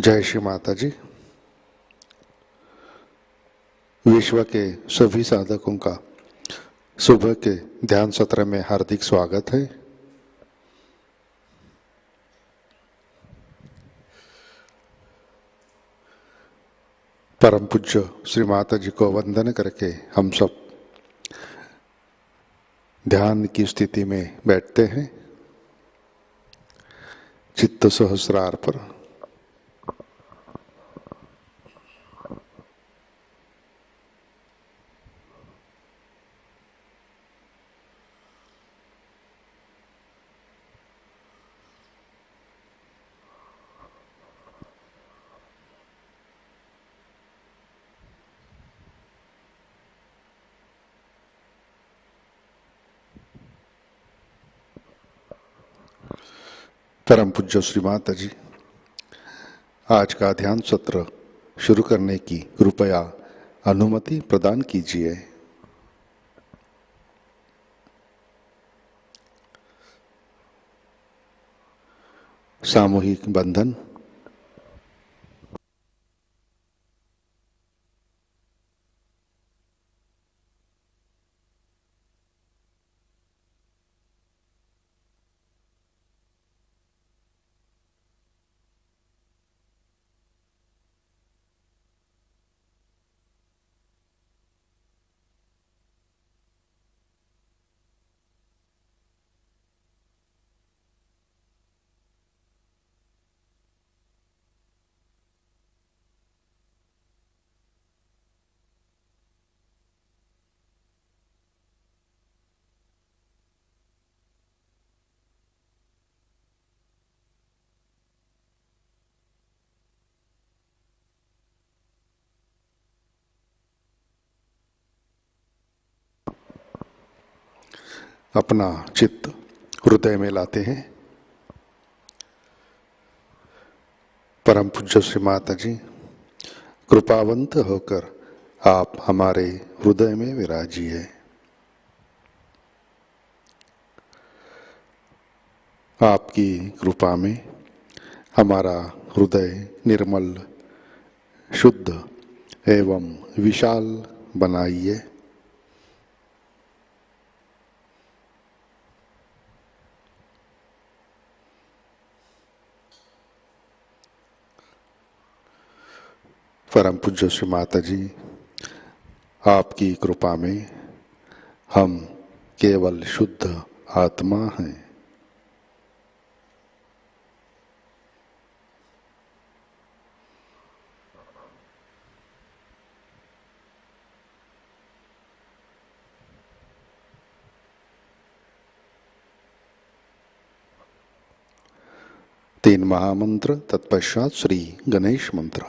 जय श्री माताजी। विश्व के सभी साधकों का सुबह के ध्यान सत्र में हार्दिक स्वागत है। परम पूज्य श्री माताजी को वंदन करके हम सब ध्यान की स्थिति में बैठते हैं। चित्त सहस्रार पर परम पूज्य श्री माताजी आज का ध्यान सत्र शुरू करने की कृपया अनुमति प्रदान कीजिए। सामूहिक बंधन। अपना चित्त हृदय में लाते हैं। परम पूज्य श्री माताजी कृपावंत होकर आप हमारे हृदय में विराजिए। आपकी कृपा में हमारा हृदय निर्मल, शुद्ध एवं विशाल बनाइए। परम पूज्य श्री माताजी आपकी कृपा में हम केवल शुद्ध आत्मा हैं। तीन महामंत्र तत्पश्चात श्री गणेश मंत्र।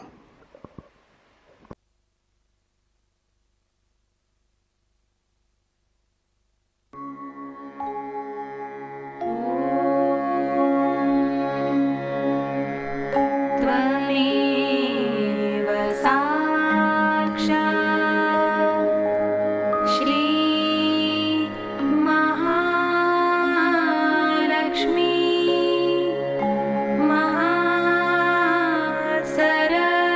सरस्वती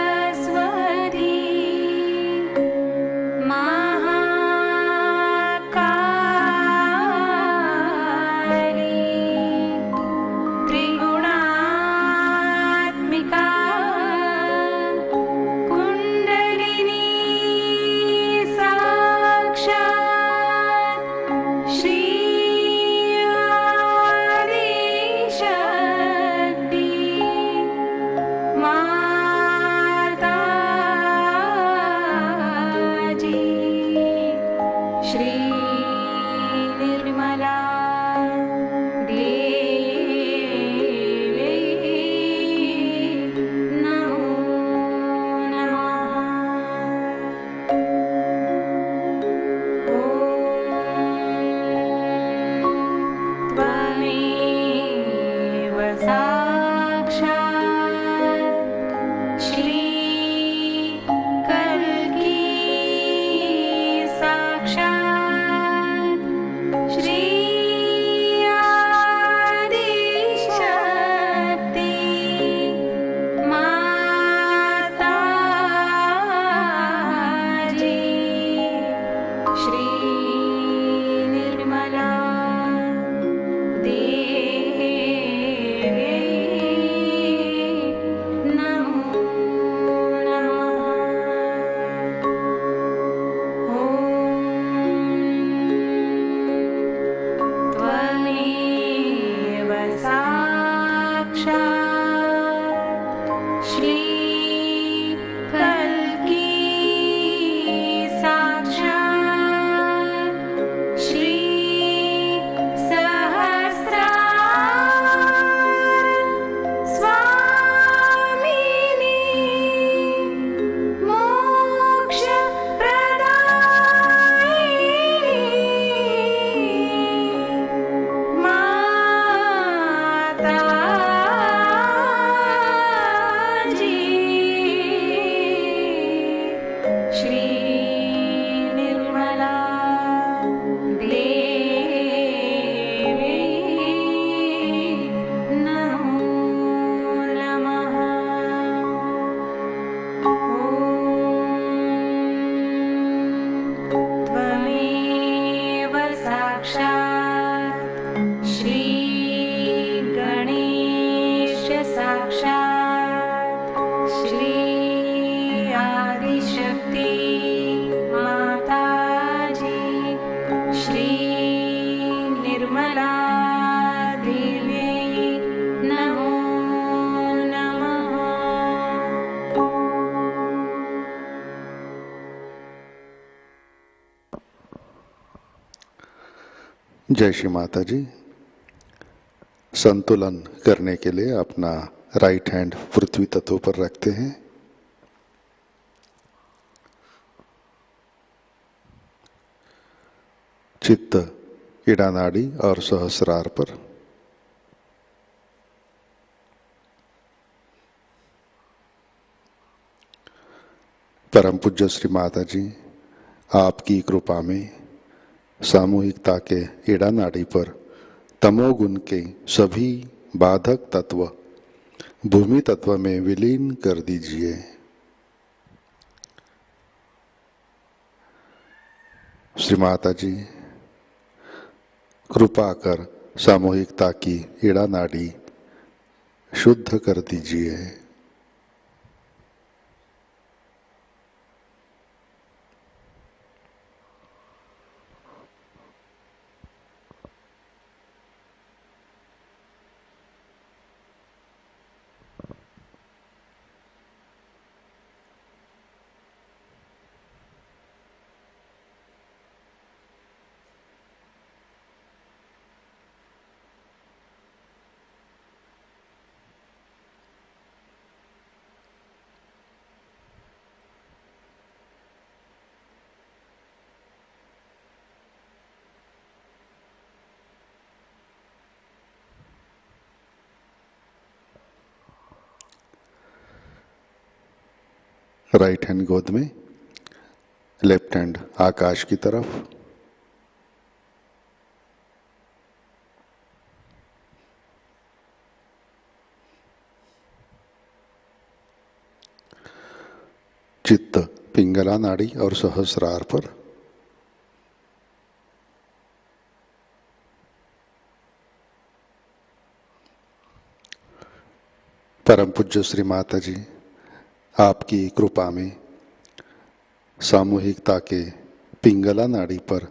जय श्री माता जी। संतुलन करने के लिए अपना राइट हैंड पृथ्वी तत्व पर रखते हैं। चित्त इड़ा नाड़ी और सहस्रार पर। परम पूज्य श्री माता जी, आपकी कृपा में सामूहिकता के इड़ा नाड़ी पर तमोगुण के सभी बाधक तत्व भूमि तत्व में विलीन कर दीजिए। श्री माता जी, कृपा कर सामूहिकता की इड़ा नाड़ी शुद्ध कर दीजिए। राइट हैंड गोद में, लेफ्ट हैंड आकाश की तरफ। चित्त पिंगला नाड़ी और सहस्रार पर। परम पूज्य श्री माता जी, आपकी कृपा में सामूहिकता के पिंगला नाड़ी पर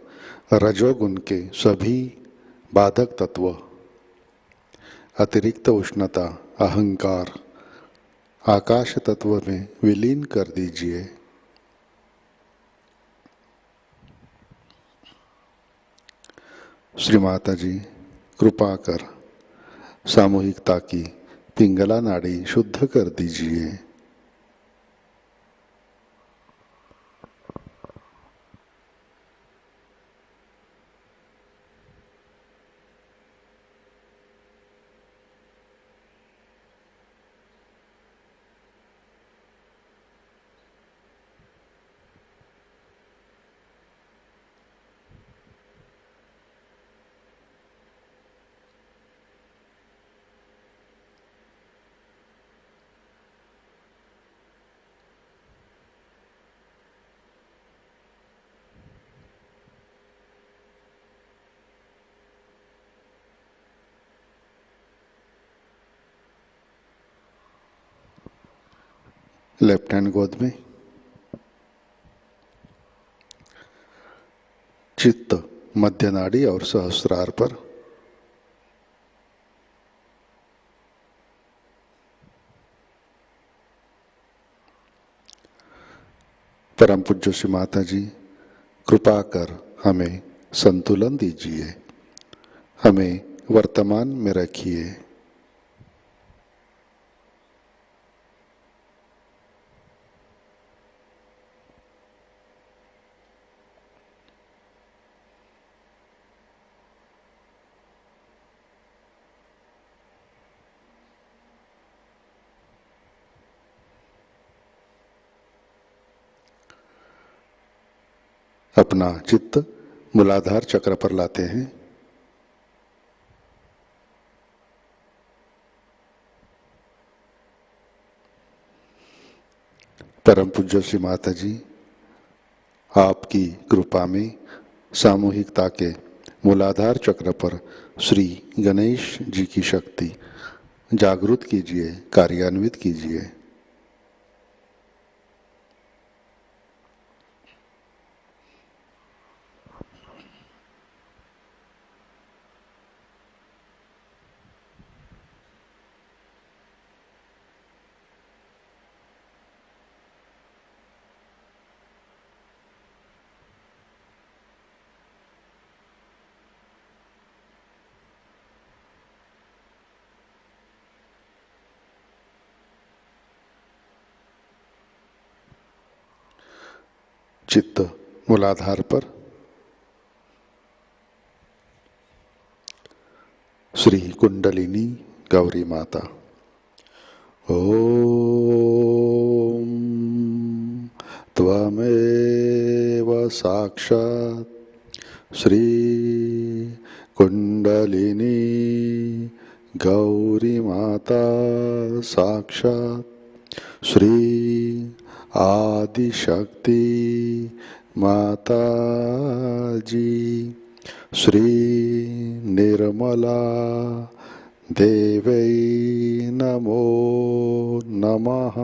रजोगुण के सभी बाधक तत्व, अतिरिक्त उष्णता, अहंकार आकाश तत्व में विलीन कर दीजिए। श्री माता जी, कृपा कर सामूहिकता की पिंगला नाड़ी शुद्ध कर दीजिए। लेफ्ट हैंड गोद में। चित्त मध्य नाड़ी और सहस्रार पर। परम पूज्य श्री माता जी, कृपा कर हमें संतुलन दीजिए, हमें वर्तमान में रखिए। अपना चित्त मूलाधार चक्र पर लाते हैं। परम पूज्य श्री माता जी, आपकी कृपा में सामूहिकता के मूलाधार चक्र पर श्री गणेश जी की शक्ति जागृत कीजिए, कार्यान्वित कीजिए। चित्त मूलाधार पर, श्री कुंडलिनी गौरी माता। ओम त्वमेव साक्षात् श्री कुंडलिनी गौरी माता, साक्षात् श्री आदिशक्ति माताजी, श्री निर्मला देवै नमो नमः।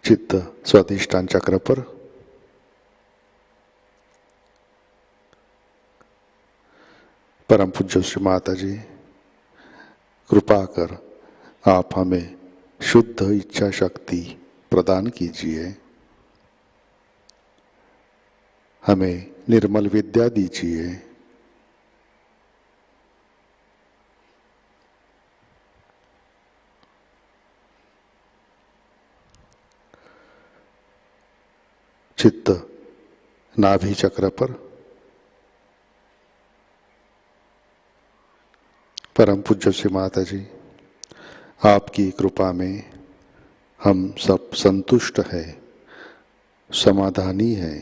चित्त स्वाधिष्ठान चक्र पर, परम पूज्य श्री माता जी, कृपा कर आप हमें शुद्ध इच्छा शक्ति प्रदान कीजिए, हमें निर्मल विद्या दीजिए, चित्त नाभि चक्र पर, परम पूज्य श्री माता जी, आपकी कृपा में हम सब संतुष्ट है, समाधानी है।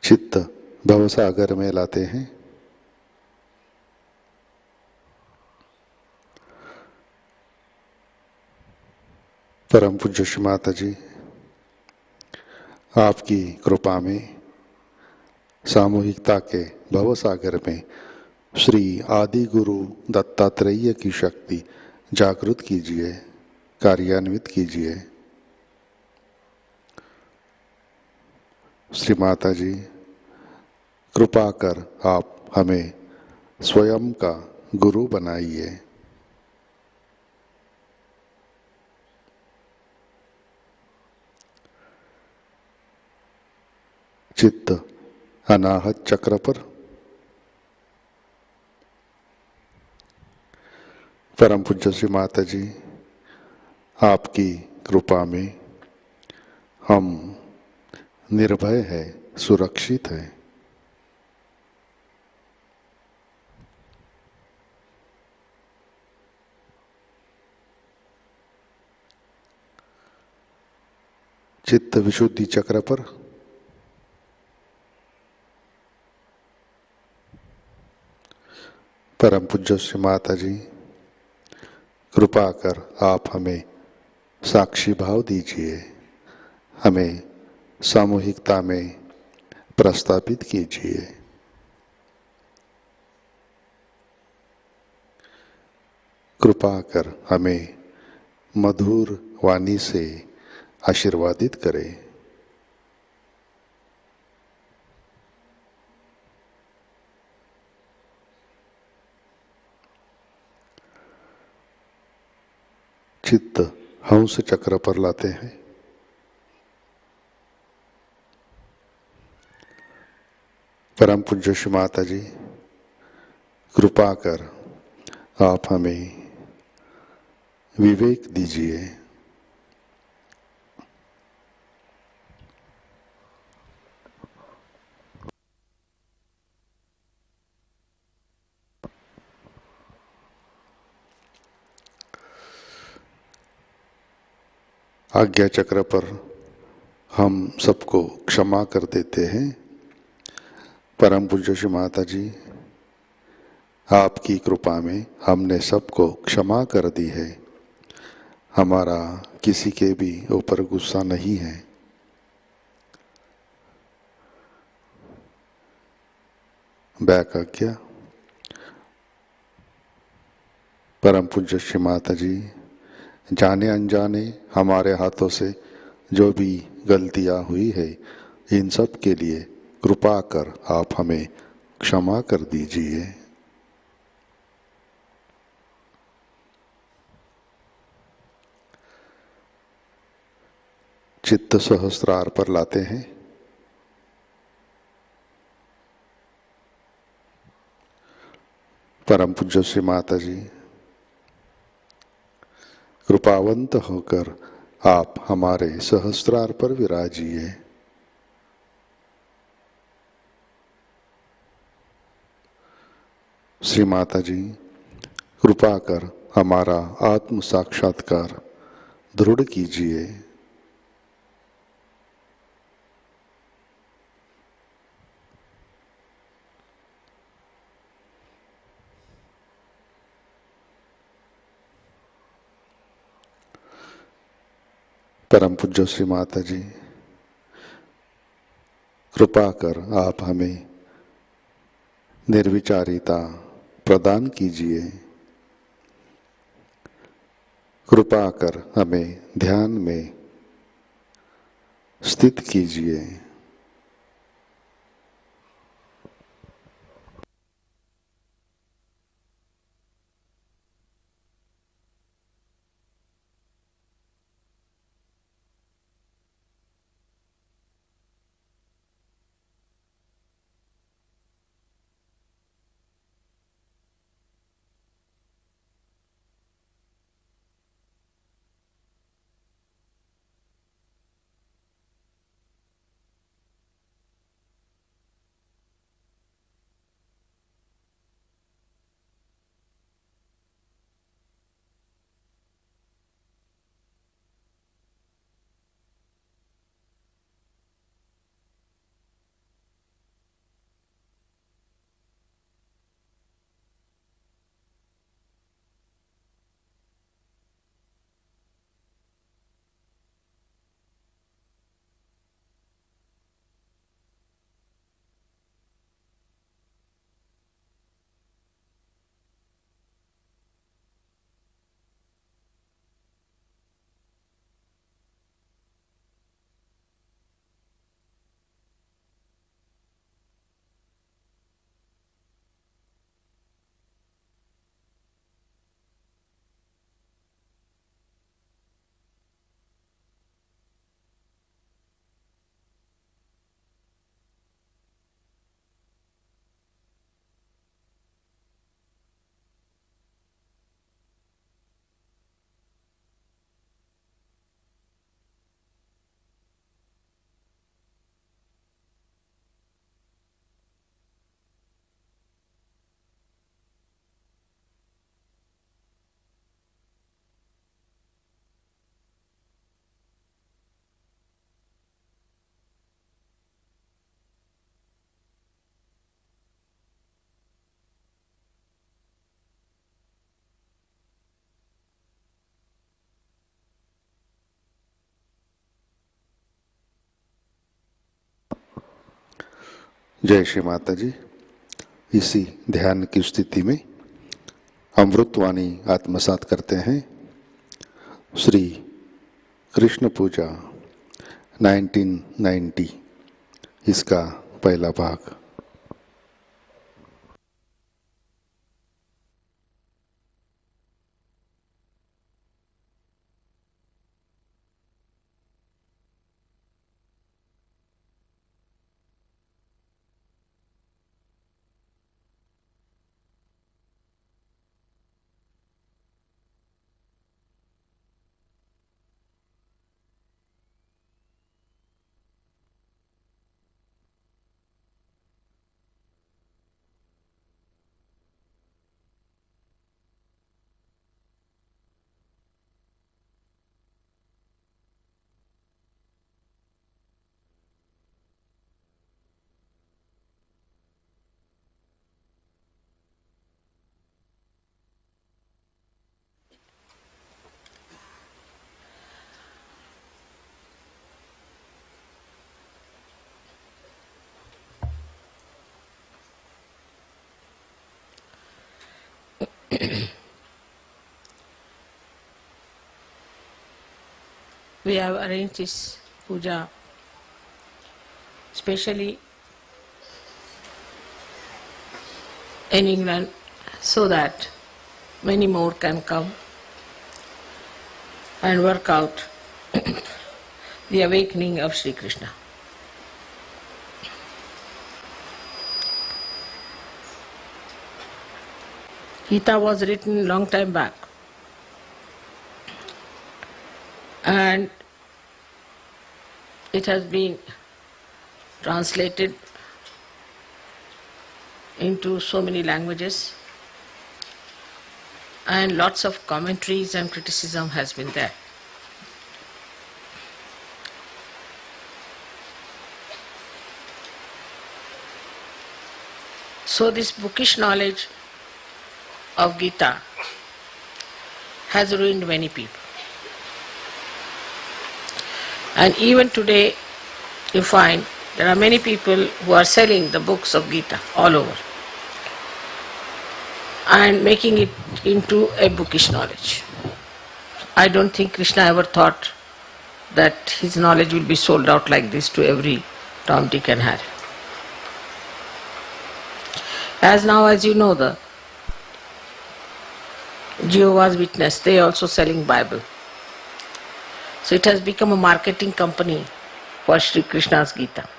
चित्त भवसागर में लाते हैं, परम पूज्य श्री माता जी, आपकी कृपा में सामूहिकता के भवसागर में श्री आदि गुरु दत्तात्रेय की शक्ति जागृत कीजिए, कार्यान्वित कीजिए। श्री माता जी, कृपा कर आप हमें स्वयं का गुरु बनाइए। चित्त अनाहत चक्र पर, परम पूज्य श्री माता जी, आपकी कृपा में हम निर्भय है, सुरक्षित है। चित्त विशुद्धि चक्र पर, परम पूज्य श्री माता जी, कृपा कर आप हमें साक्षी भाव दीजिए, हमें सामूहिकता में प्रस्तापित कीजिए। कृपा कर हमें मधुर वाणी से आशीर्वादित करें। चित्त हंस चक्र पर लाते हैं, परम पूज्य श्री माता जी, कृपा कर आप हमें विवेक दीजिए। आज्ञा चक्र पर हम सबको क्षमा कर देते हैं। परम पूज्य श्री माता जी, आपकी कृपा में हमने सबको क्षमा कर दी है, हमारा किसी के भी ऊपर गुस्सा नहीं है। बैक आज्ञा, परम पूज्य श्री माता जी, जाने अनजाने हमारे हाथों से जो भी गलतियां हुई है, इन सब के लिए कृपा कर आप हमें क्षमा कर दीजिए। चित्त सहस्त्रार पर लाते हैं। परम पूज्य श्री माता जी, कृपावंत होकर आप हमारे सहस्त्रार पर विराजिए। श्री माता जी, कृपा कर हमारा आत्म साक्षात्कार दृढ़ कीजिए। परम पूज्य श्री माता जी, कृपा कर आप हमें निर्विचारिता प्रदान कीजिए। कृपा कर हमें ध्यान में स्थित कीजिए। जय श्री माता जी। इसी ध्यान की स्थिति में अमृतवाणी आत्मसात करते हैं। श्री कृष्ण पूजा 1990, इसका पहला भाग। We have arranged this puja specially in England so that many more can come and work out the awakening of Shri Krishna. Gita was written long time back, and it has been translated into so many languages, and lots of commentaries and criticism has been there. So this bookish knowledge of Gita has ruined many people. And even today you find there are many people who are selling the books of Gita all over and making it into a bookish knowledge. I don't think Krishna ever thought that his knowledge will be sold out like this to every Tom, Dick and Harry. As now, as you know, the Jehovah's Witness, they are also selling Bible. So it has become a marketing company for Shri Krishna's Gita.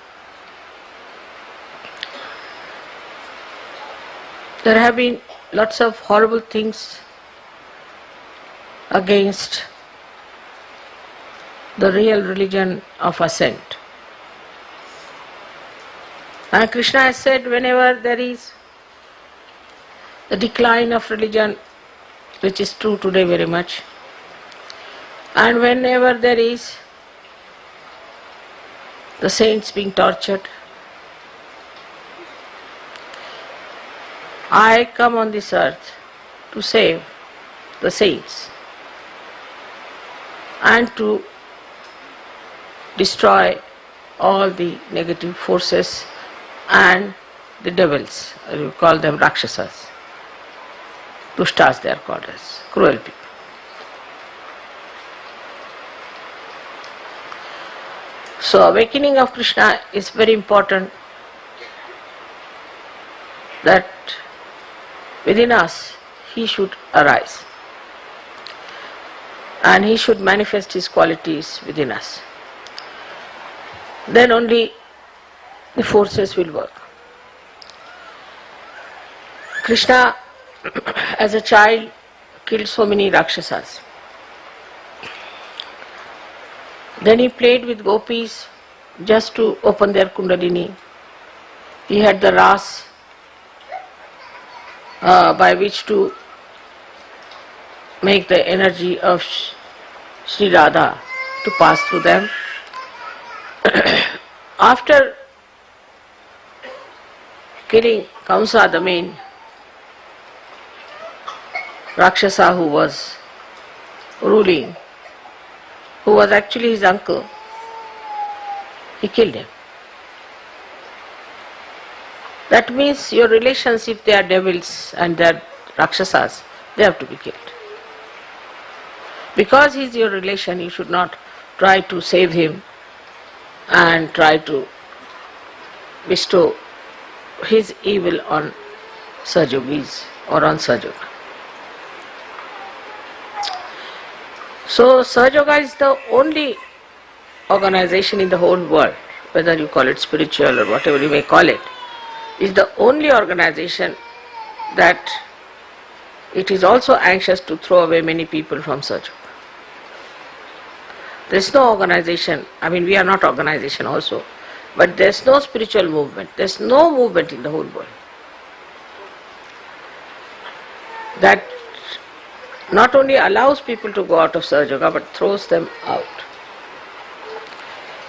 There have been lots of horrible things against the real religion of ascent. And Krishna has said whenever there is the decline of religion, which is true today very much, and whenever there is the saints being tortured, I come on this earth to save the saints and to destroy all the negative forces and the devils, you call them Rakshasas. Dushtas they are called as, cruel people. So awakening of Krishna is very important, that within us he should arise and he should manifest his qualities within us. Then only the forces will work. Krishna as a child killed so many Rakshasas. Then he played with gopis just to open their kundalini. He had the ras by which to make the energy of Shri Radha to pass through them. After killing Kamsa, the main Rakshasa who was ruling, who was actually his uncle, he killed him. That means your relations, if they are devils and they are Rakshasas, they have to be killed. Because he is your relation, you should not try to save him and try to bestow his evil on Sahajogis or on Sahajayoga. So Sahajayoga is the only organization in the whole world, whether you call it spiritual or whatever you may call it, is the only organization that it is also anxious to throw away many people from Sahajayoga. There is no organization, we are not organization also, but there is no spiritual movement, there is no movement in the whole world that not only allows people to go out of Sahajayoga but throws them out.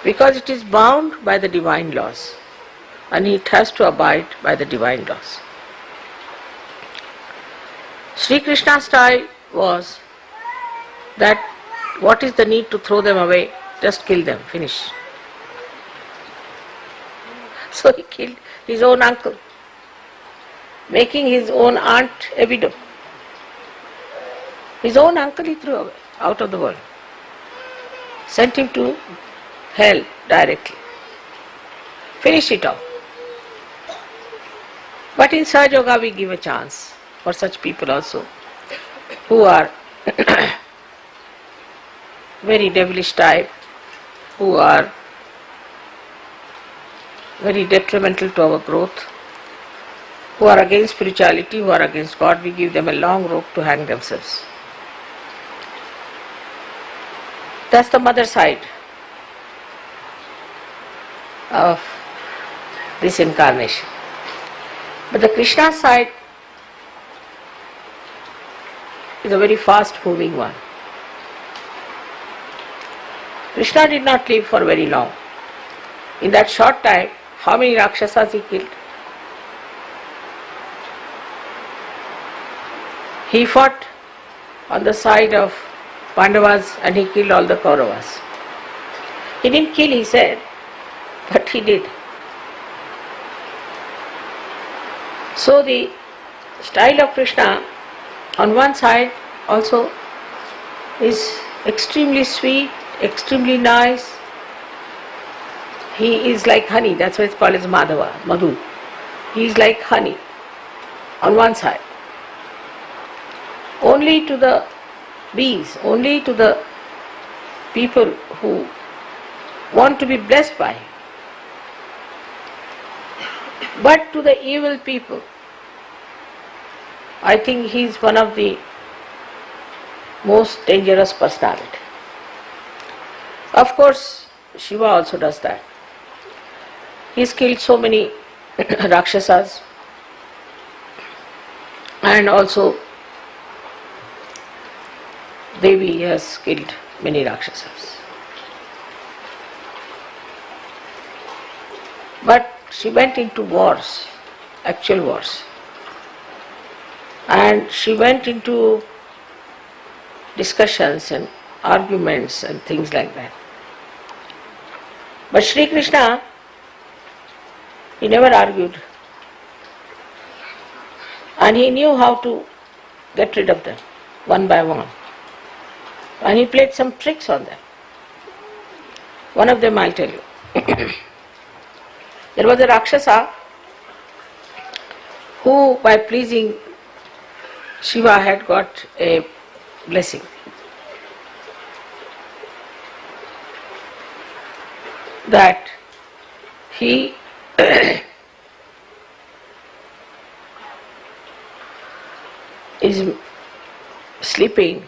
Because it is bound by the divine laws and it has to abide by the divine laws. Sri Krishna's style was that what is the need to throw them away? Just kill them, finish. So he killed his own uncle, making his own aunt a widow. His own uncle he threw away, out of the world. Sent him to hell directly. Finish it off. But in SahajaYoga we give a chance for such people also who are very devilish type, who are very detrimental to our growth, who are against spirituality, who are against God. We give them a long rope to hang themselves. That's the mother side of this incarnation. But the Krishna side is a very fast moving one. Krishna did not live for very long. In that short time, how many Rakshasas he killed? He fought on the side of Pandavas and he killed all the Kauravas. He didn't kill, he said, but he did. So the style of Krishna on one side also is extremely sweet, extremely nice. He is like honey, that's why it's called as Madhava, Madhu. He is like honey on one side. Only to the bees, only to the people who want to be blessed by him. But to the evil people, I think he is one of the most dangerous personality. Of course, Shiva also does that. He has killed so many Rakshasas, and also Devi has killed many Rakshasas. But she went into wars, actual wars. And she went into discussions and arguments and things like that. But Shri Krishna, he never argued. And he knew how to get rid of them, one by one. And he played some tricks on them. One of them I'll tell you. There was a Rakshasa who, by pleasing Shiva, had got a blessing. That he is sleeping,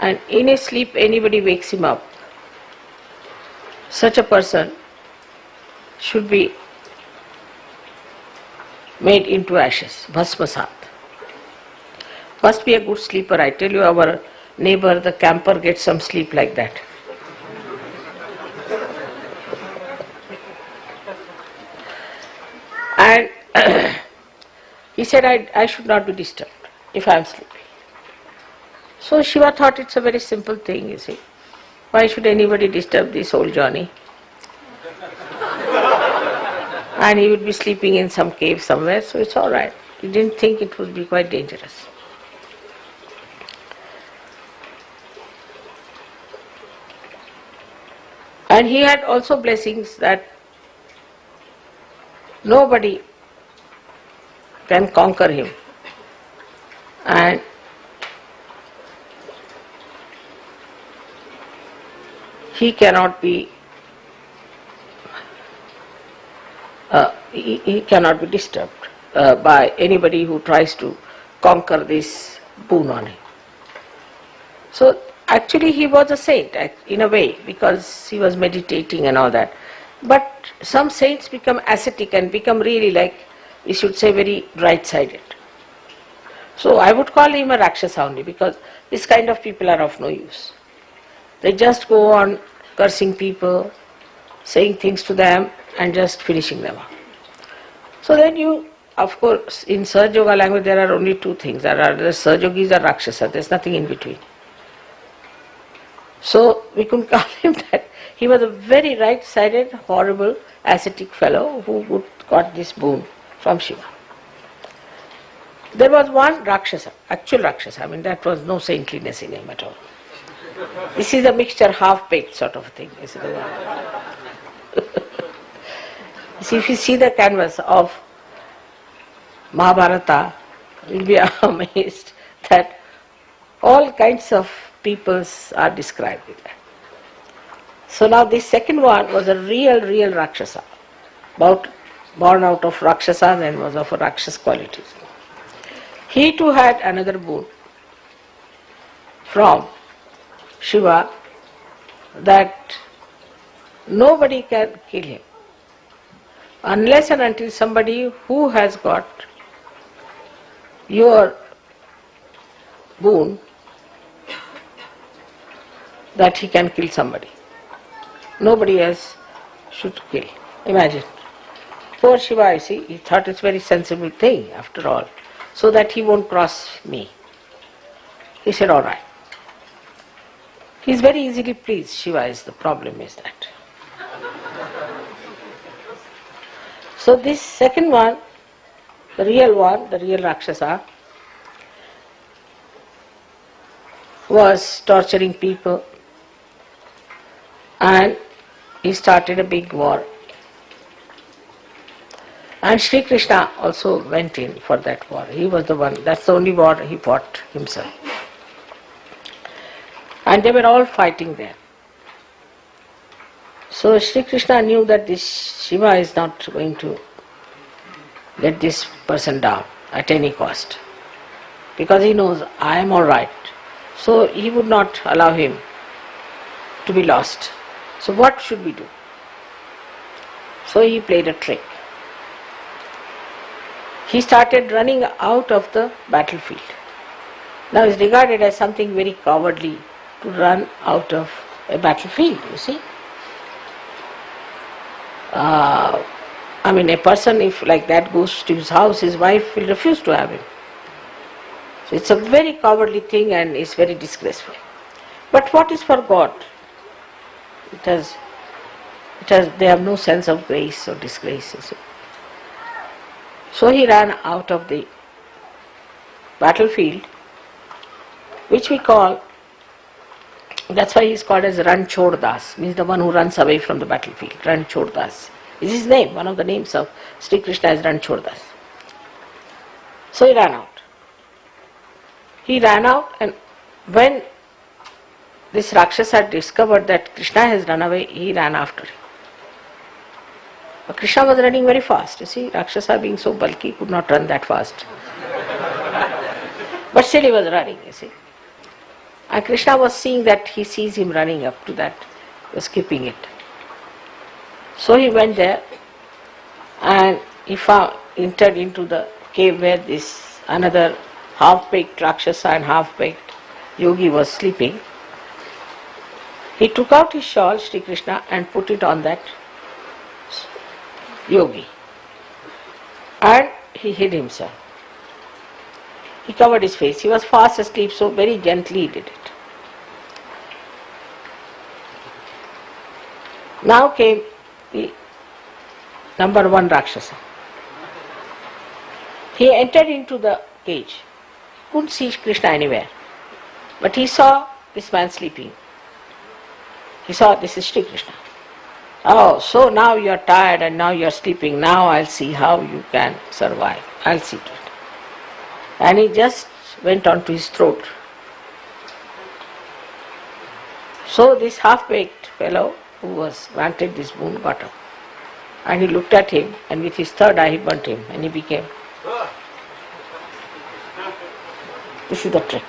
and in his sleep anybody wakes him up. Such a person should be made into ashes, bhasmasat. Must be a good sleeper. I tell you, our neighbor, the camper, gets some sleep like that. And he said, I should not be disturbed if I am sleeping. So Shiva thought it's a very simple thing, you see. Why should anybody disturb this whole journey? And he would be sleeping in some cave somewhere, so it's all right. He didn't think it would be quite dangerous. And he had also blessings that nobody can conquer him. And he cannot be he cannot be disturbed by anybody who tries to conquer this boon on him. So actually he was a saint in a way, because he was meditating and all that. But some saints become ascetic and become really, like we should say, very right-sided. So I would call him a Rakshasa only, because this kind of people are of no use. They just go on cursing people, saying things to them and just finishing them up. So then you, of course, in SahajaYoga language there are only two things. There are the Sahajogis or Rakshasa. There's nothing in between. So we could call him that. He was a very right-sided, horrible, ascetic fellow who would got this boon from Shiva. There was one Rakshasa, actual Rakshasa. I mean, that was no saintliness in him at all. This is a mixture, half-baked sort of thing. You see, if you see the canvas of Mahabharata, you'll be amazed that all kinds of peoples are described in that. So now this second one was a real Rakshasa, born out of Rakshasas and was of a Rakshas qualities. He too had another boon from Shiva that nobody can kill him unless and until somebody who has got your boon that he can kill somebody. Nobody else should kill. Imagine. Poor Shiva, you see, he thought it's a very sensible thing after all, so that he won't cross me. He said, all right. He's very easily pleased, Shiva is the problem is that. So this second one, the real Rakshasa, was torturing people and he started a big war. And Shri Krishna also went in for that war. He was the one, that's the only war he fought himself. And they were all fighting there. So Shri Krishna knew that this Shiva is not going to let this person down at any cost. Because he knows I am all right. So he would not allow him to be lost. So what should we do? So he played a trick. He started running out of the battlefield. Now it's regarded as something very cowardly to run out of a battlefield, you see. A person if like that goes to his house, his wife will refuse to have him. So it's a very cowardly thing and it's very disgraceful. But what is for God? They have no sense of grace or disgrace, you see. So he ran out of the battlefield, which we call, that's why he is called as Ranchod Das, means the one who runs away from the battlefield. Ranchod Das is his name, one of the names of Sri Krishna is Ranchod Das. So he ran out. He ran out, and when this Rakshasa discovered that Krishna has run away, he ran after him. But Krishna was running very fast, you see. Rakshasa being so bulky could not run that fast. But still he was running, you see. And Krishna was seeing that, he sees him running up to that, he was keeping it. So he went there and he entered into the cave where this another half-baked Rakshasa and half-baked yogi was sleeping. He took out his shawl, Shri Krishna, and put it on that yogi. And he hid himself. He covered his face. He was fast asleep, so very gently he did it. Now came the number one Rakshasa. He entered into the cage. Couldn't see Krishna anywhere. But he saw this man sleeping. He saw this is Shri Krishna. Oh, so now you are tired and now you are sleeping. Now I'll see how you can survive. I'll see to it. And he just went on to his throat. So this half-baked fellow who was granted this boon got up. And he looked at him and with his third eye he burnt him and he became. This is the trick.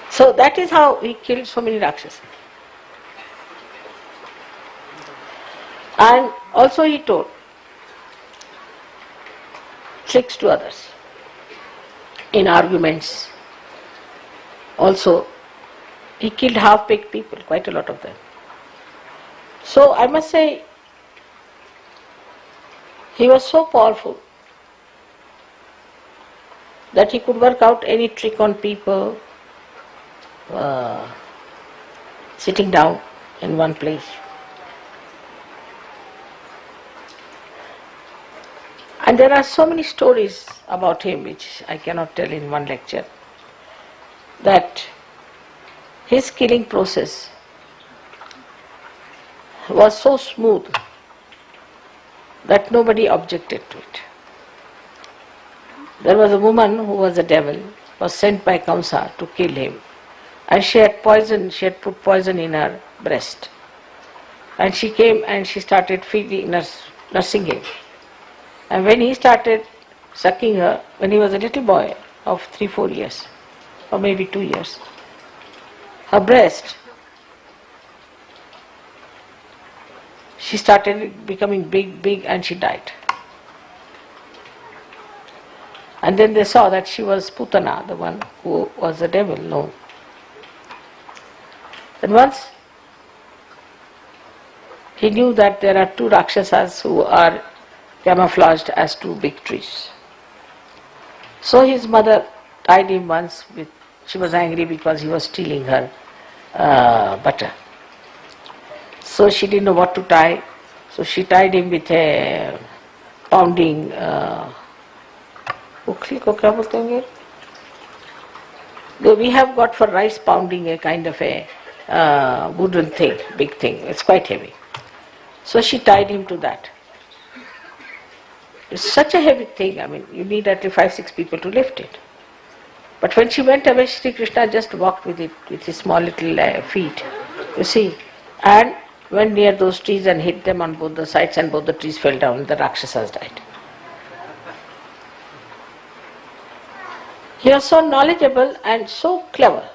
So that is how he killed so many Rakshasas. And also he told tricks to others in arguments. Also, he killed half-baked people, quite a lot of them. So I must say, he was so powerful that he could work out any trick on people sitting down in one place. And there are so many stories about him which I cannot tell in one lecture, that his killing process was so smooth that nobody objected to it. There was a woman who was a devil, was sent by Kamsa to kill him. And she had put poison in her breast. And she came and she started nursing him. And when he started sucking her, when he was a little boy of 3-4 years, or maybe 2 years, her breast, she started becoming big, and she died. And then they saw that she was Putana, the one who was the devil. No. And once he knew that there are 2 Rakshasas who are camouflaged as 2 big trees. So his mother tied him once with, she was angry because he was stealing her butter. So she didn't know what to tie, so she tied him with a pounding ukli ko kya bolte hain? We have got for rice pounding a kind of a wooden thing, big thing. It's quite heavy. So she tied him to that. It's such a heavy thing. I mean, you need at least 5-6 people to lift it. But when she went away, Shri Krishna just walked with it with his small little feet. You see, and went near those trees and hit them on both the sides, and both the trees fell down. And the Rakshasas died. He was so knowledgeable and so clever,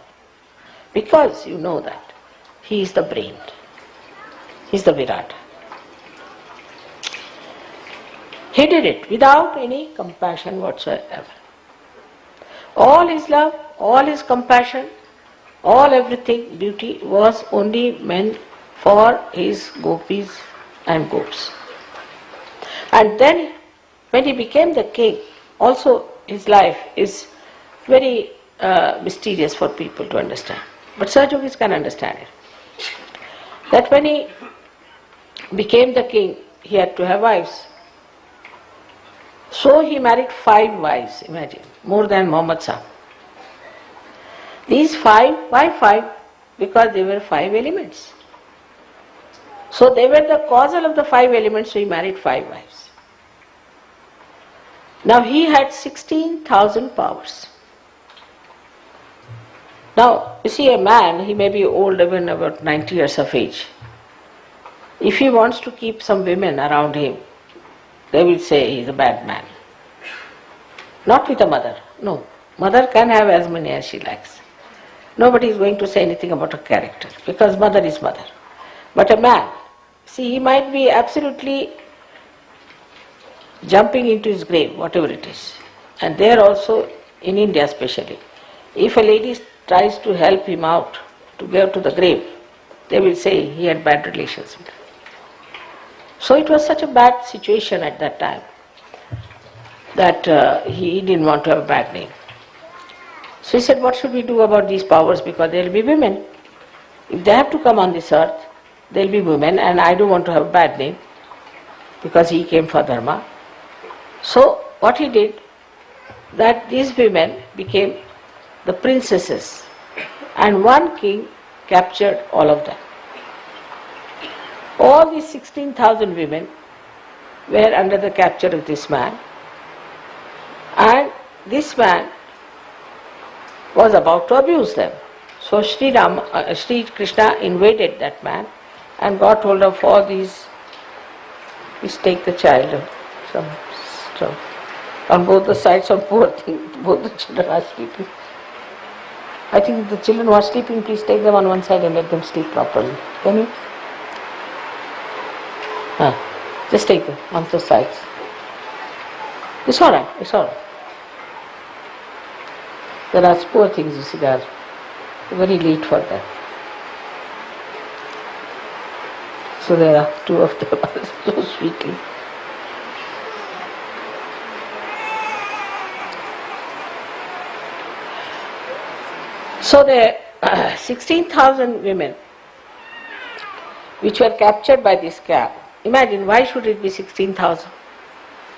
because you know that he is the brain, he is the Virat. He did it without any compassion whatsoever. All his love, all his compassion, all everything, beauty was only meant for his gopis and gops. And then when he became the king, also his life is very mysterious for people to understand. But SahajaYogis can understand it. That when he became the king, he had to have wives. So he married 5 wives, imagine, more than Muhammad Sahib. These 5, why 5? Because they were 5 elements. So they were the causal of the 5 elements, so he married 5 wives. Now he had 16,000 powers. Now, you see, a man, he may be old, even about 90 years of age. If he wants to keep some women around him, they will say he is a bad man. Not with a mother, no. Mother can have as many as she likes. Nobody is going to say anything about her character, because mother is mother. But a man, see, he might be absolutely jumping into his grave, whatever it is. And there also, in India especially, if a lady tries to help him out to go to the grave, they will say he had bad relations with her. So it was such a bad situation at that time that he didn't want to have a bad name. So he said, what should we do about these powers, because there will be women. If they have to come on this earth, there will be women, and I don't want to have a bad name, because he came for dharma. So what he did, that these women became the princesses, and one king captured all of them. All these 16,000 women were under the capture of this man, and this man was about to abuse them. So Shri Krishna invaded that man and got hold of all these. Please take the child, some on both the sides, on poor thing, both the children are sleeping. I think the children who are sleeping, please take them on one side and let them sleep properly. Can you? Just take them on the sides. It's alright, it's alright. There are poor things, you see, they are very late for that. So there are 2 of them so sweetly. So the 16,000 women which were captured by this cat, imagine, why should it be 16,000?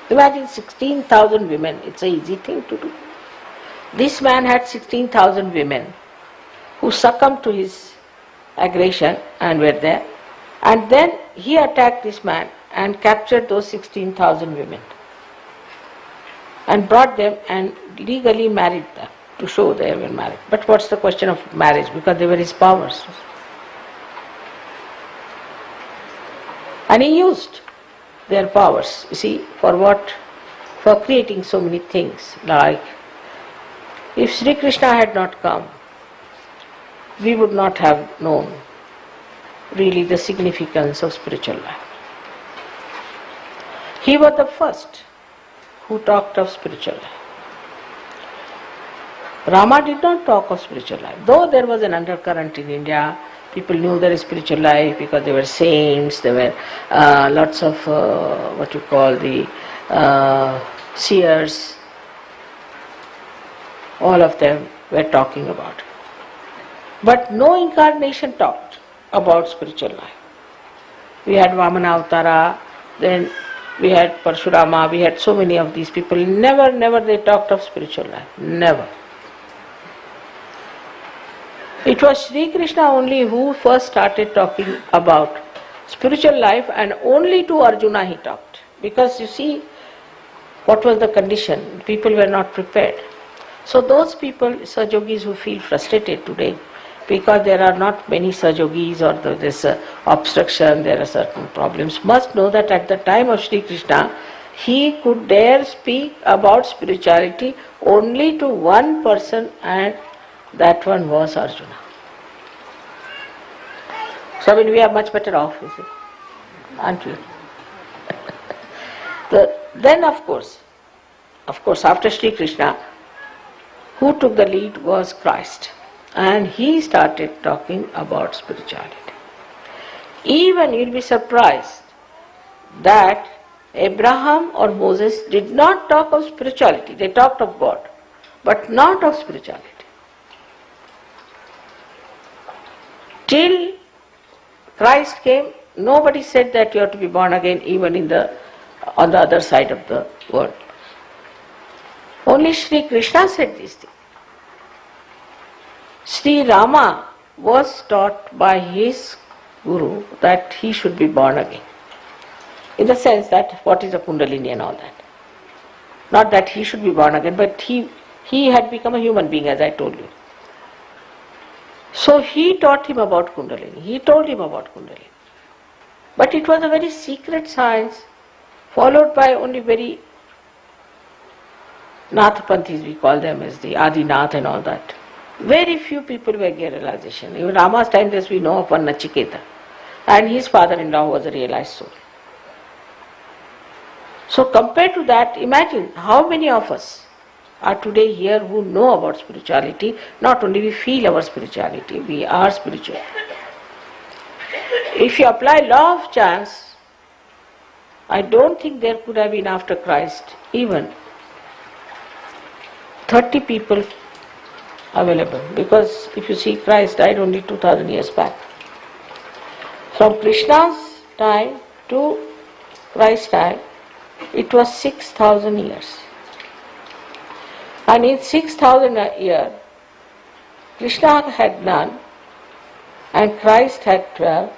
Imagine 16,000 women, it's an easy thing to do. This man had 16,000 women who succumbed to his aggression and were there. And then he attacked this man and captured those 16,000 women and brought them and legally married them to show they were married. But what's the question of marriage? Because they were his powers. And he used their powers, you see, for what? For creating so many things. Like, if Shri Krishna had not come, we would not have known really the significance of spiritual life. He was the first who talked of spiritual life. Rama did not talk of spiritual life, though there was an undercurrent in India. People knew there is spiritual life because there were saints, there were lots of what you call the seers. All of them were talking about it. But no incarnation talked about spiritual life. We had Vamana Avtara, then we had Parshurama, we had so many of these people. Never they talked of spiritual life. Never. It was Shri Krishna only who first started talking about spiritual life, and only to Arjuna he talked. Because you see, what was the condition? People were not prepared. So those people, Sahajogis who feel frustrated today, because there are not many Sahajogis or there is obstruction, there are certain problems, must know that at the time of Shri Krishna, he could dare speak about spirituality only to one person, and that one was Arjuna. So I mean, we are much better off, you see, aren't we? Then of course, after Shri Krishna, who took the lead was Christ. And he started talking about spirituality. Even you'll be surprised that Abraham or Moses did not talk of spirituality. They talked of God, but not of spirituality. Till Christ came, nobody said that you have to be born again even on the other side of the world. Only Shri Krishna said these things. Sri Rama was taught by his guru that he should be born again. In the sense that what is a Kundalini and all that. Not that he should be born again, but he had become a human being, as I told you. So he taught him about Kundalini. He told him about Kundalini. But it was a very secret science, followed by only very Nathpanthis, we call them as the Adi Nath and all that. Very few people were getting realization. Even Rama's time, as we know of one Nachiketa, and his father-in-law was a realized soul. So compared to that, imagine how many of us are today here who know about spirituality. Not only we feel our spirituality, we are spiritual. If you apply law of chance, I don't think there could have been after Christ even 30 people available, because if you see, Christ died only 2000 years back. From Krishna's time to Christ's time, it was 6,000 years. And in 6,000 years, Krishna had none and Christ had 12.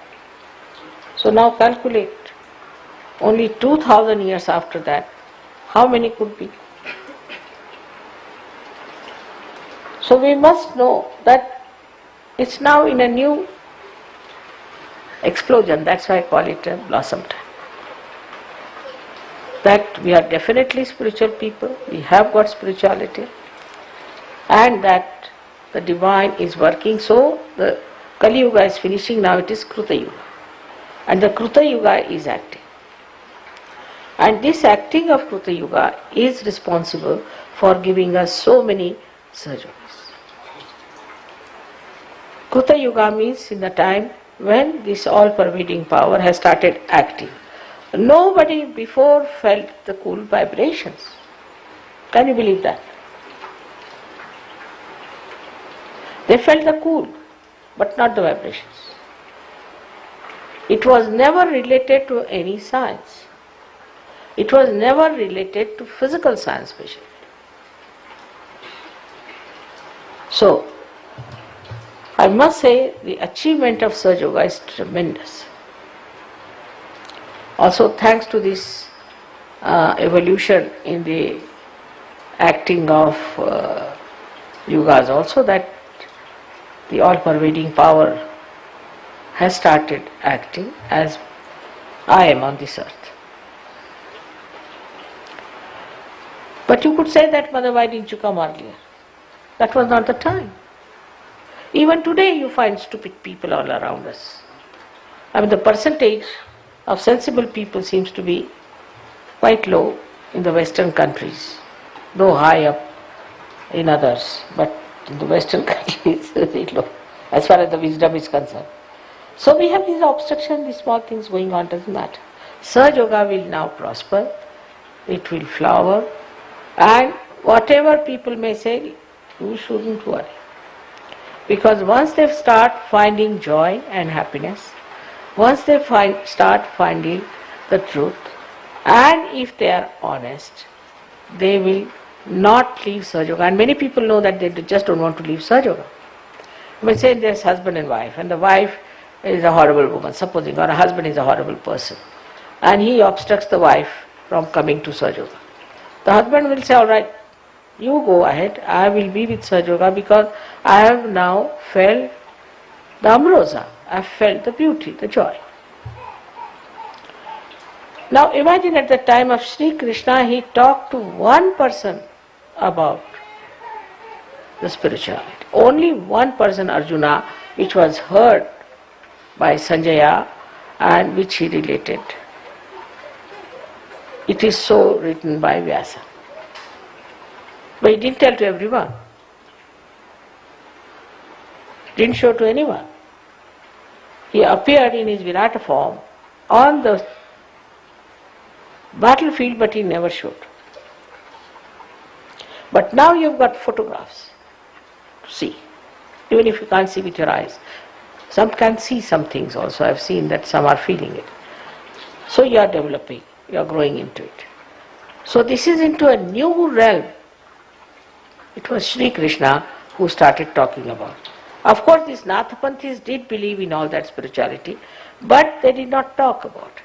So now calculate, only 2,000 years after that, how many could be? So we must know that it's now in a new explosion. That's why I call it a blossom time. That we are definitely spiritual people, we have got spirituality, and that the divine is working. So the Kali Yuga is finishing, now it is Kruta Yuga. And the Kruta Yuga is acting. And this acting of Kruta Yuga is responsible for giving us so many Sahaja Yogas. Kruta Yuga means in the time when this all-pervading power has started acting. Nobody before felt the cool vibrations. Can you believe that? They felt the cool, but not the vibrations. It was never related to any science. It was never related to physical science especially. So, I must say the achievement of Sahaja Yoga is tremendous. Also thanks to this evolution in the acting of yugas also, that the all-pervading power has started acting as I am on this earth. But you could say that, Mother, why didn't you come earlier? That was not the time. Even today you find stupid people all around us. I mean, the percentage of sensible people seems to be quite low in the Western countries, though high up in others, but in the Western countries it's very low as far as the wisdom is concerned. So we have these obstructions, these small things going on, doesn't matter. SahajaYoga will now prosper, it will flower, and whatever people may say, you shouldn't worry. Because once they start finding joy and happiness, once they start finding the truth, and if they are honest, they will not leave SahajaYoga. And many people know that they just don't want to leave SahajaYoga. But say there's husband and wife, and the wife is a horrible woman, supposing, or a husband is a horrible person, and he obstructs the wife from coming to SahajaYoga. The husband will say, all right, you go ahead, I will be with SahajaYoga because I have now felt the ambrosia, I have felt the beauty, the joy. Now imagine at the time of Shri Krishna, he talked to one person about the spirituality. Only one person, Arjuna, which was heard by Sanjaya and which he related. It is so written by Vyasa. But he didn't tell to everyone. Didn't show to anyone. He appeared in his Virata form on the battlefield, but he never showed. But now you've got photographs to see, even if you can't see with your eyes. Some can see some things also. I've seen that some are feeling it. So you are developing, you are growing into it. So this is into a new realm. It was Shri Krishna who started talking about. Of course, these Nathapanthis did believe in all that spirituality, but they did not talk about it.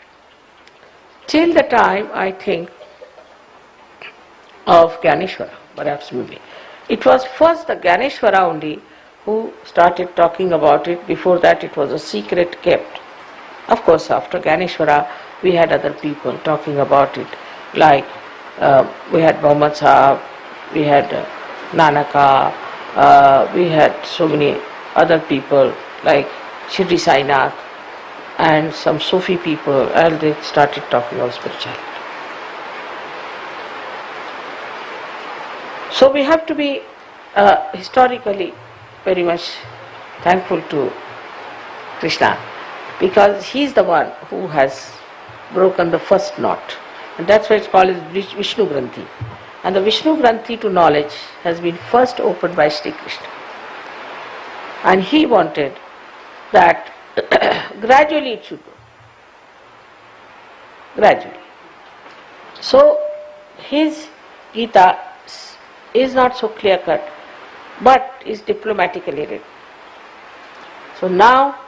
Till the time, I think, of Gyaneshwara, perhaps maybe. It was first the Gyaneshwara only who started talking about it. Before that, it was a secret kept. Of course, after Gyaneshwara, we had other people talking about it, like we had Mohammed Sahab, we had Nanaka, we had so many other people like Shri Sainath and some Sufi people, and they started talking about spirituality. So we have to be historically very much thankful to Krishna, because he is the one who has broken the first knot, and that's why it's called as Vishnu Granthi. And the Vishnu Granthi to knowledge has been first opened by Shri Krishna. And he wanted that gradually it should go. Gradually. So his Gita is not so clear cut, but is diplomatically written. So now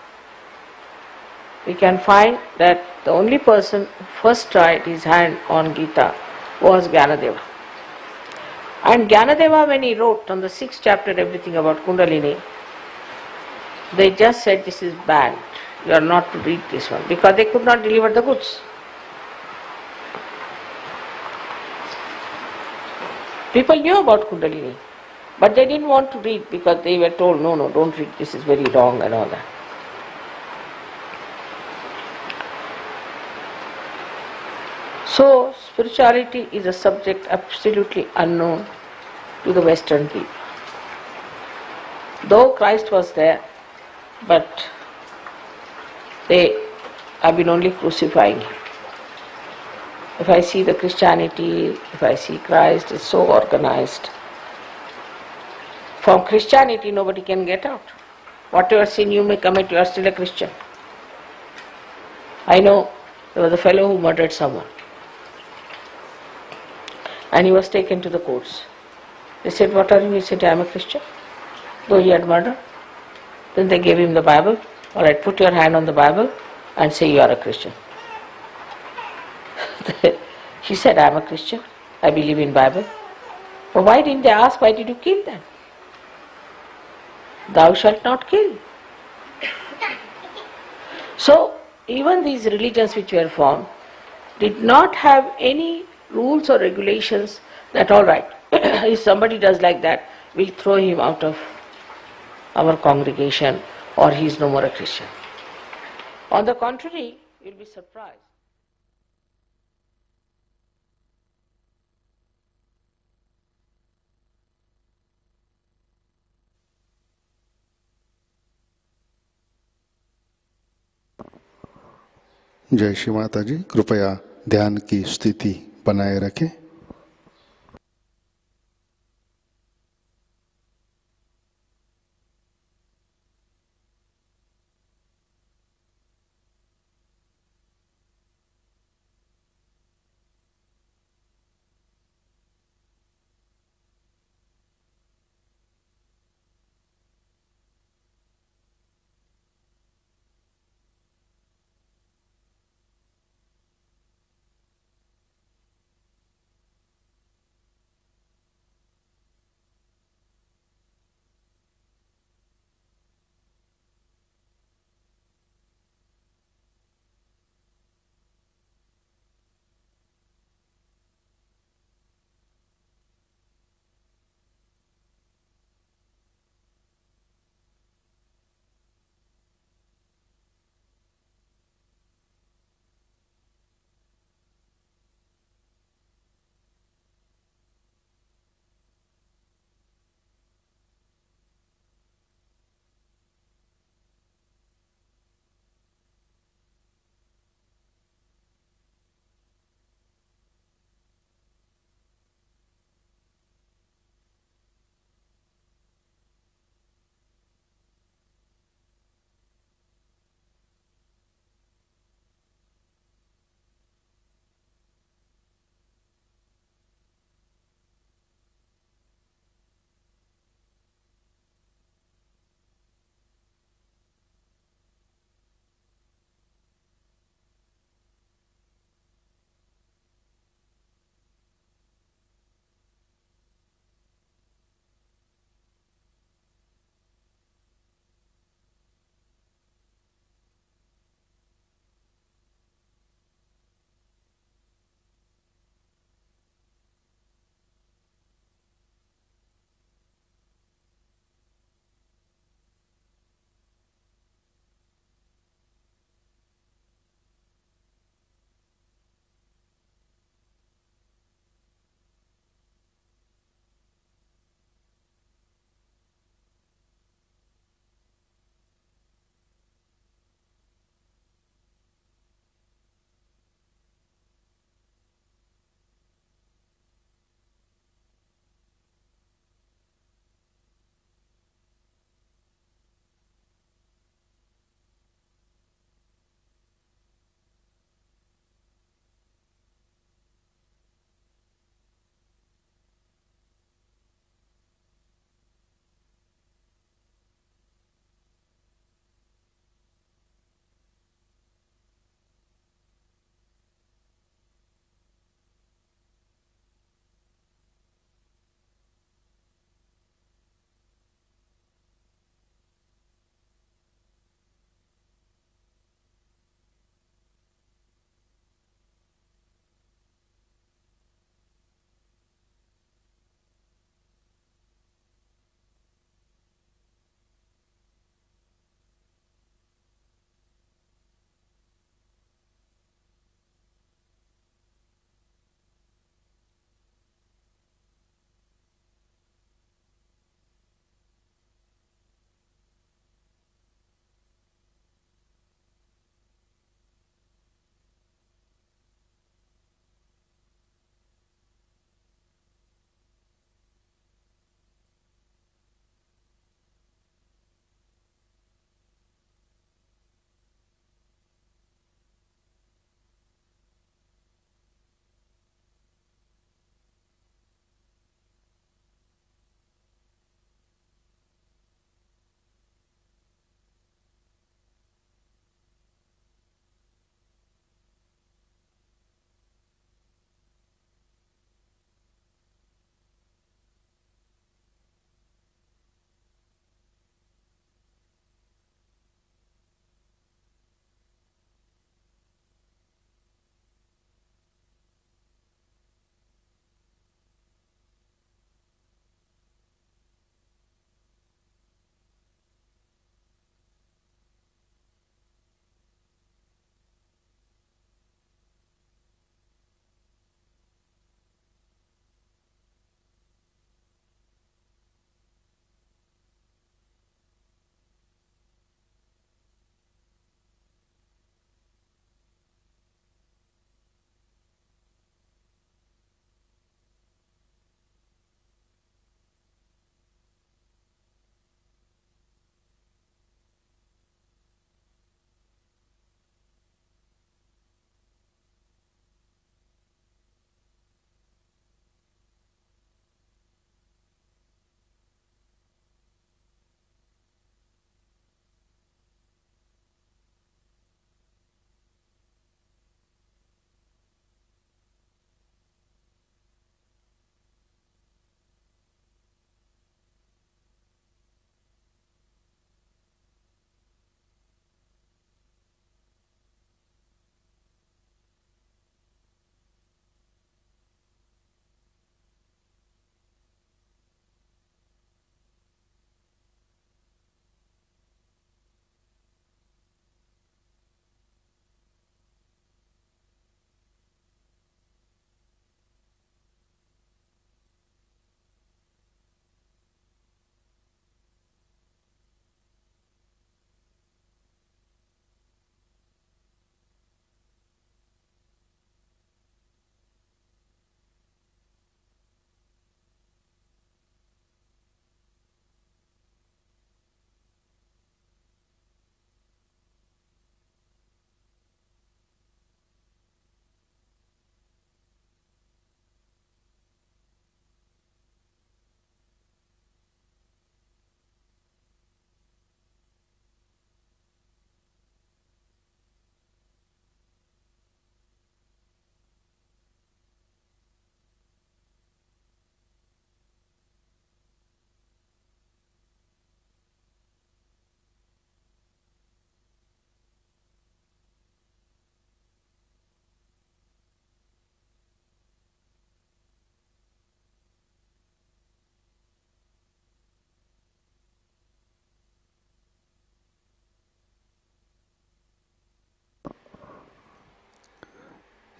we can find that the only person who first tried his hand on Gita was Gyanadeva. And Gyanadeva, when he wrote on the 6th chapter everything about Kundalini, they just said this is banned. You are not to read this one, because they could not deliver the goods. People knew about Kundalini, but they didn't want to read because they were told, no, don't read, this is very wrong and all that. So, spirituality is a subject absolutely unknown to the Western people. Though Christ was there, but they have been only crucifying him. If I see the Christianity, if I see Christ, it's so organized. From Christianity nobody can get out. Whatever sin you may commit, you are still a Christian. I know there was a fellow who murdered someone, and he was taken to the courts. They said, what are you? He said, I am a Christian, though he had murdered. Then they gave him the Bible. All right, put your hand on the Bible and say you are a Christian. He said, I am a Christian, I believe in Bible. But why didn't they ask, why did you kill them? Thou shalt not kill. So, even these religions which were formed did not have any rules or regulations that all right, if somebody does like that, we'll throw him out of our congregation or he is no more a Christian. On the contrary, you'll be surprised. जय श्री माता जी, कृपया ध्यान की स्थिति बनाए रखें।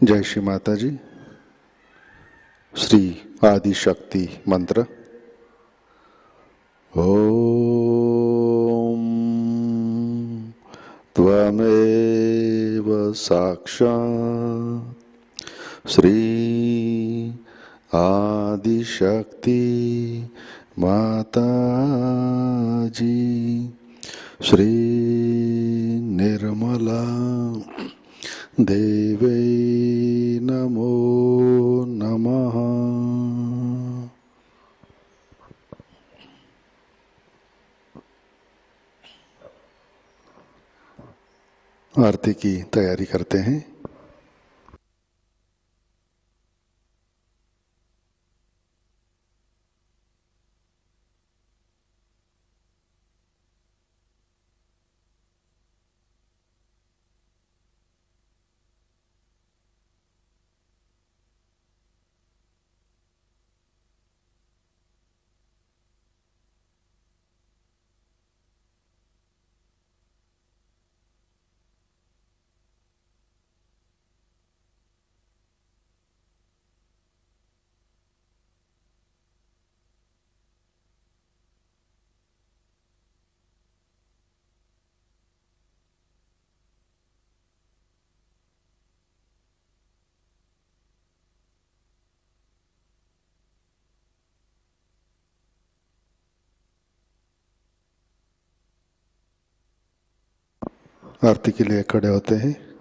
जय श्री माता जी। श्री आदि शक्ति मंत्र। ओम त्वमेव साक्षात् श्री आदि शक्ति माताजी श्री निर्मला देवे नमो नमः। आरती की तैयारी करते हैं। आरती के लिए खड़े होते हैं।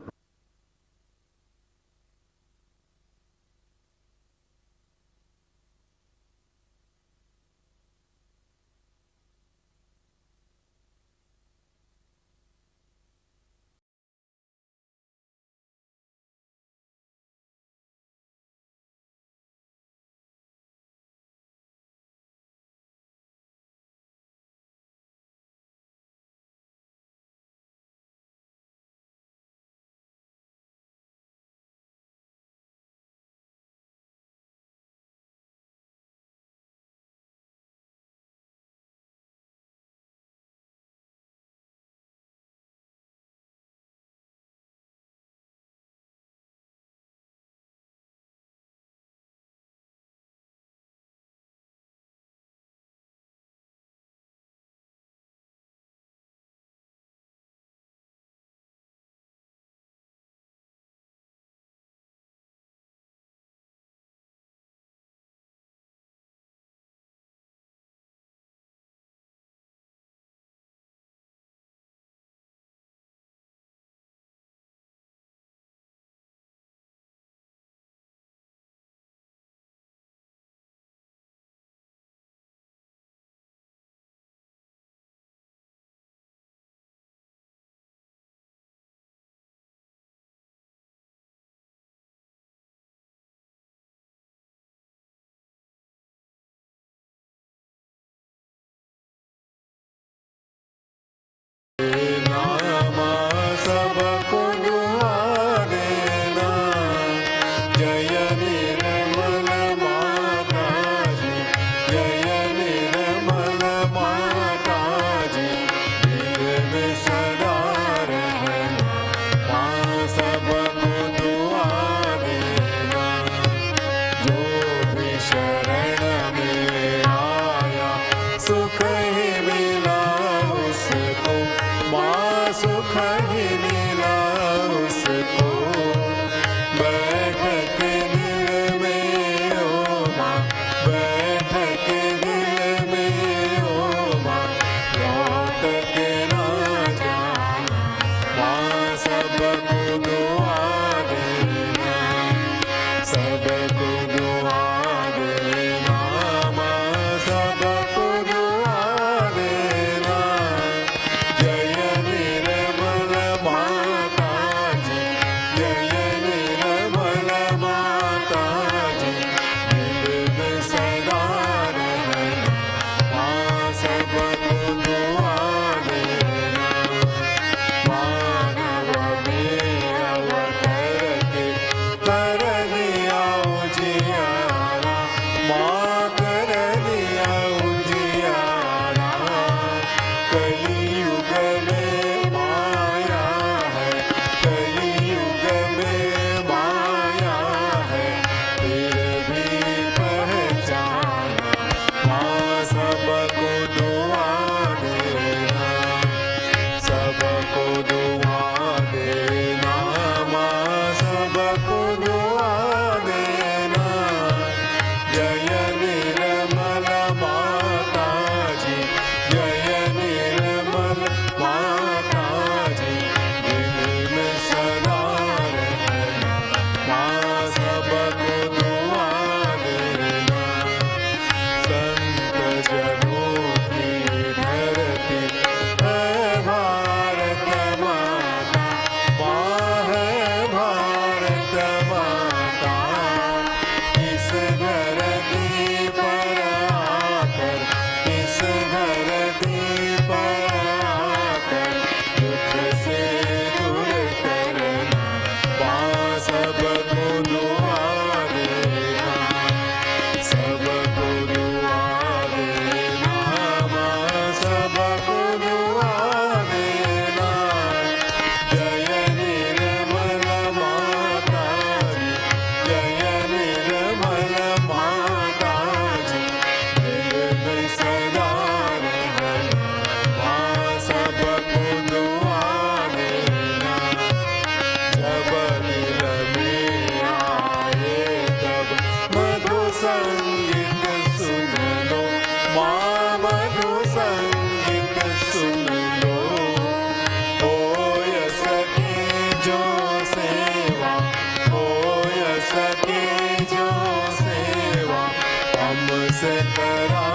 करा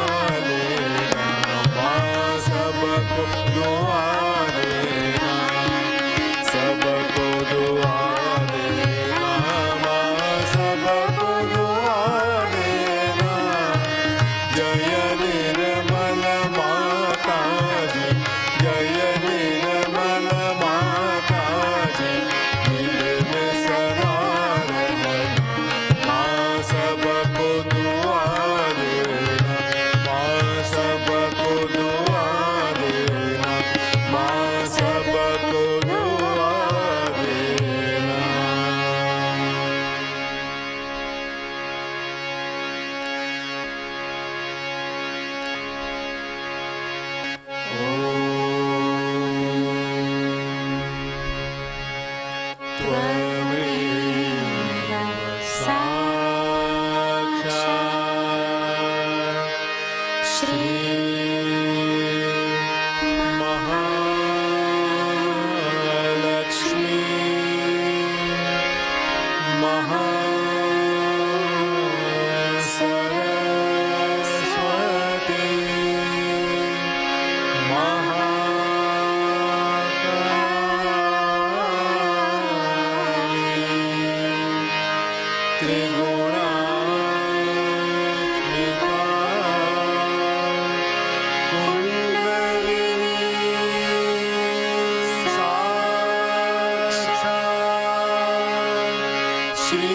लेना, माँ सबको दुआ देना, सबको दुआ देना, माँ सबको दुआ देना। जय निर्मल माता जी, जय निर्मल माता जी, दिल में सदा रहना, माँ सबको दुआ देना, माँ सबको दुआ देना, माँ सबको दुआ देना। त्वमेव साक्षात् श्री महालक्ष्मी महासरस्वती महाकाली त्रिगुणात्मिका कुण्डलिनी साक्षात् श्री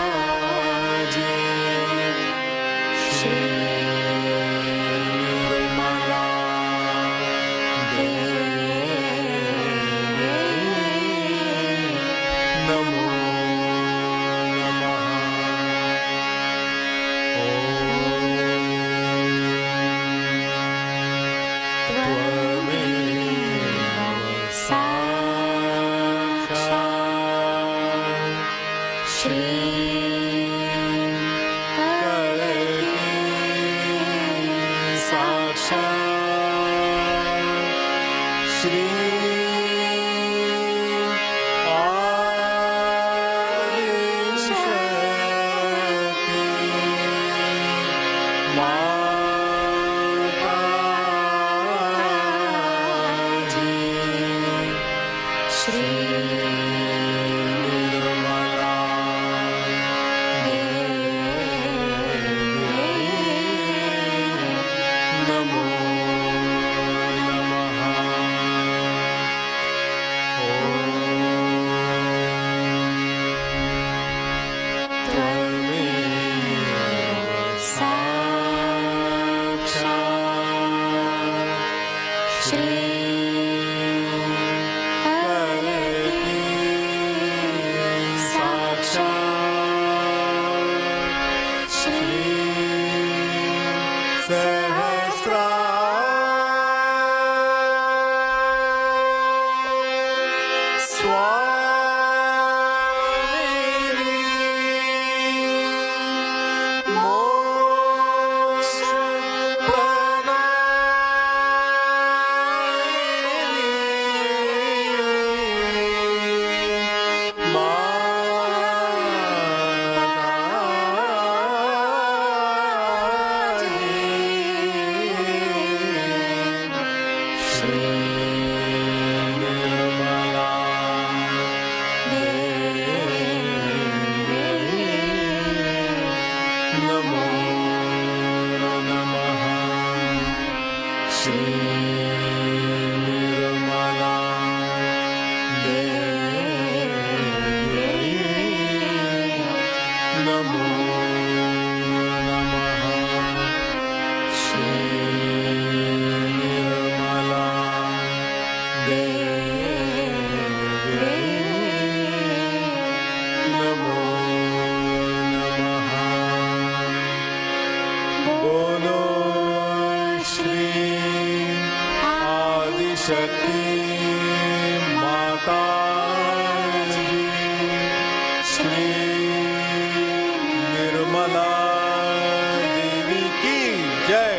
माताजी श्री निर्मला देवी नमो नमः। त्वमेव साक्षात् श्री साक्षात् श्री आदिशक्ति माताजी श्री निर्मला देवी नमो नमः। त्वमेव साक्षात् श्री साक्षात् श्री स्वामिनी मोक्ष प्रदायिनी माताजी श्री निर्मला देवी नमो नमः। श्री निर्मला देवी नमो नमः। श्री निर्मला देवी नमो नमः। बोलो श्री आदिशक्ति माता जी श्री निर्मला देवी की जय।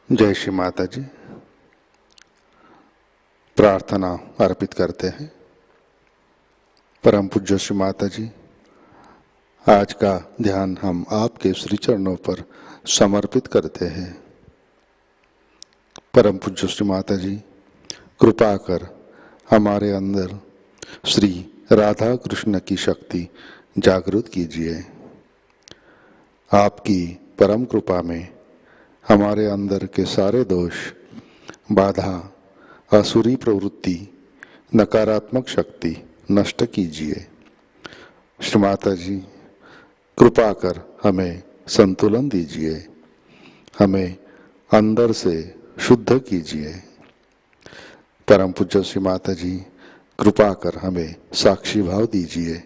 जय श्री माता जी। प्रार्थना अर्पित करते हैं। परम पूज्य श्री माता जी, आज का ध्यान हम आपके श्री चरणों पर समर्पित करते हैं। परम पूज्य श्री माता जी, कृपा कर हमारे अंदर श्री राधा कृष्ण की शक्ति जागृत कीजिए। आपकी परम कृपा में हमारे अंदर के सारे दोष, बाधा, असुरी प्रवृत्ति, नकारात्मक शक्ति नष्ट कीजिए। श्री माता जी, कृपा कर हमें संतुलन दीजिए, हमें अंदर से शुद्ध कीजिए। परम पूज्य श्री माता जी, कृपा कर हमें साक्षी भाव दीजिए।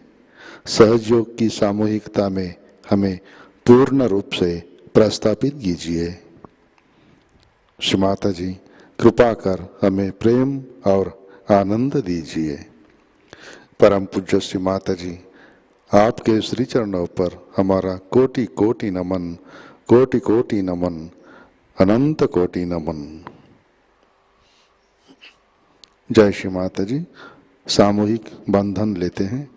सहजयोग की सामूहिकता में हमें पूर्ण रूप से प्रस्थापित कीजिए। श्री माता जी, कृपा कर हमें प्रेम और आनंद दीजिए। परम पूज्य श्री माता जी, आपके श्री चरणों पर हमारा कोटि कोटि नमन, कोटि कोटि नमन, अनंत कोटि नमन। जय श्री माता जी। सामूहिक बंधन लेते हैं।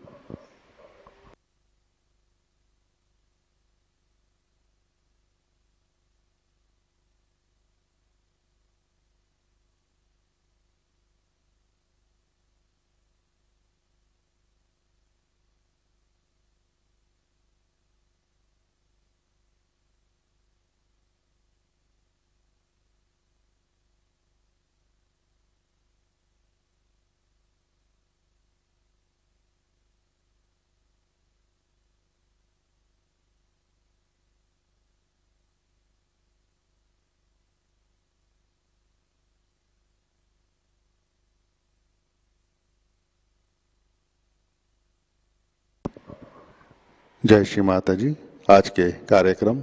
जय श्री माता जी। आज के कार्यक्रम,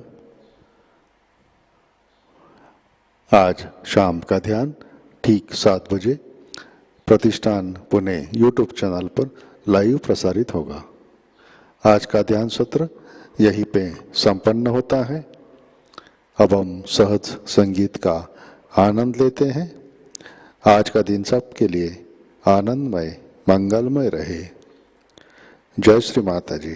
आज शाम का ध्यान ठीक 7 बजे प्रतिष्ठान पुणे यूट्यूब चैनल पर लाइव प्रसारित होगा। आज का ध्यान सत्र यहीं पे संपन्न होता है। अब हम सहज संगीत का आनंद लेते हैं। आज का दिन सबके लिए आनंदमय, मंगलमय रहे। जय श्री माता जी।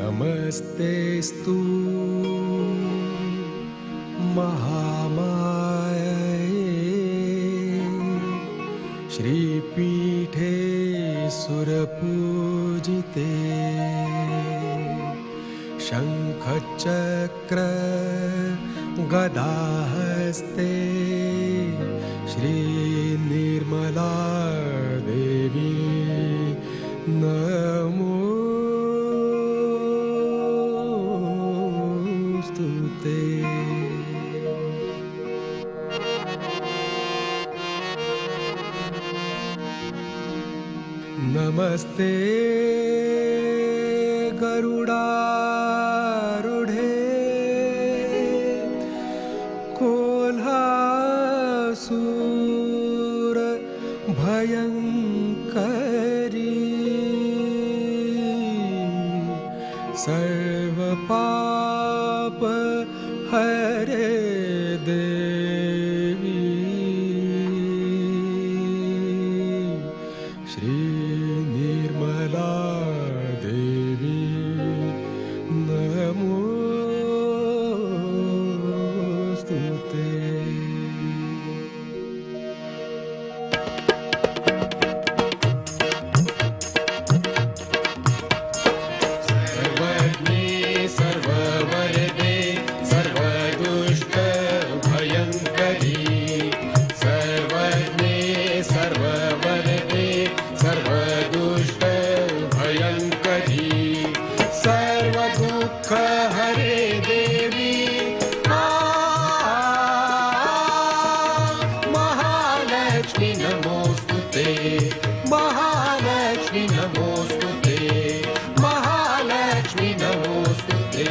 नमस्तेस्तु महामाये श्रीपीठे सुरपूजिते शङ्खचक्र गदाहस्ते श्रीनिर्मला देवी नमोऽस्तु ते। नमस्ते गरुडारूढे कोल्हासूर भयङ्करी सर्वपाप हरे देवी श्री निर्मला देवी नमोऽस्तु ते। सर्वज्ञे सर्ववरदे सर्वदुष्ट भयङ्करी सर्वज्ञे सर्ववरदे सर्वदुष्ट भयङ्करी सर्वदुःख हरे देवी महालक्ष्मी नमोऽस्तु ते महालक्ष्मी नमोऽस्तु ते महालक्ष्मी नमोऽस्तु ते।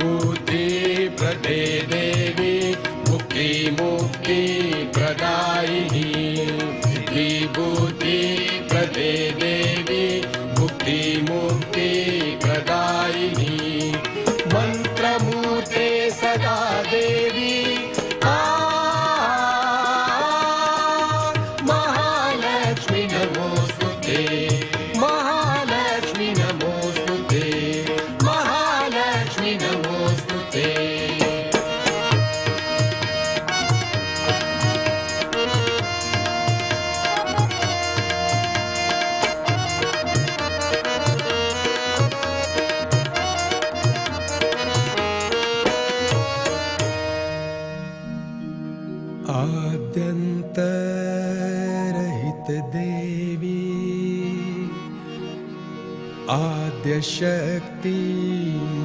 बुद्धि प्रदे देवी मुक्ति मुक्ति प्रदायिनी सिद्धि बुद्धि प्रदे देवी मुक्ति मुक्ति प्रदायिनी मंत्रमूर्ते सदा देवी महालक्ष्मी नमोऽस्तु ते महालक्ष्मी नमोऽस्तु ते महालक्ष्मी नमोऽस्तु ते। आद्यन्तरहित देवी आद्यशक्ति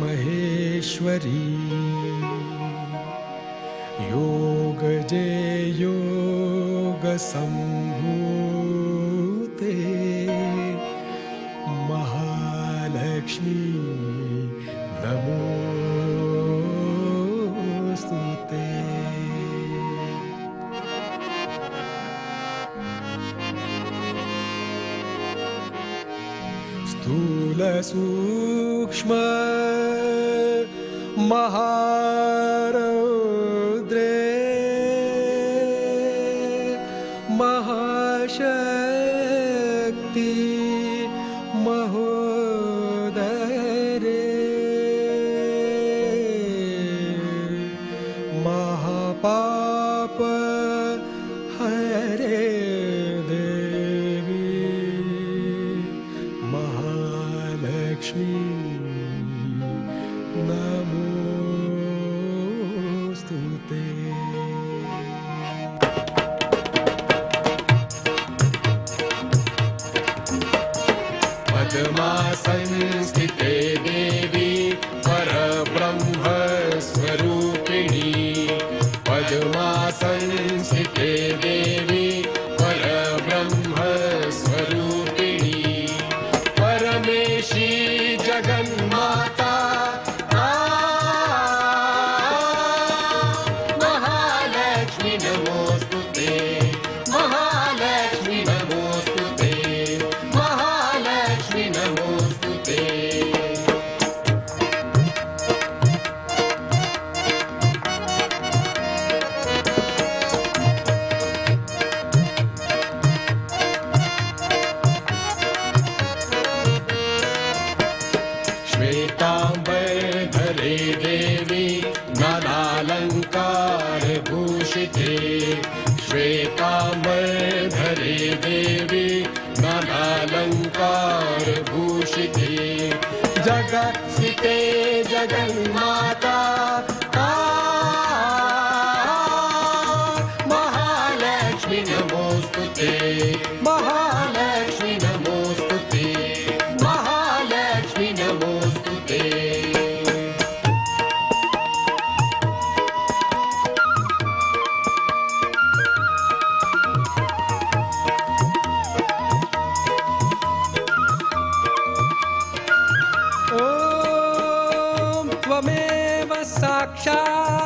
महेश्वरी योग जय योग संभूते महालक्ष्मी नमोऽस्तु ते। स्थूल सूक्ष्म महारौद्रे महाशक्ति महोदरे महापाप हरे देवी महालक्ष्मी नमोऽस्तु ते। पद्मासनस्थिते देवी परब्रह्म स्वरूपिणी पद्मासनस्थिते देवी परब्रह्म स्वरूपिणी परमेशी जगन्माता महालक्ष्मी नमोऽस्तु ते महालक्ष्मी नमोऽस्तु ते महालक्ष्मी अलङ्कारभूषिते जगत्स्थिते जगन्माता महालक्ष्मी नमोऽस्तु ते महालक्ष्मी नमोऽस्तु ते महालक्ष्मी नमोऽस्तु ते ॐ त्वमेव साक्षात्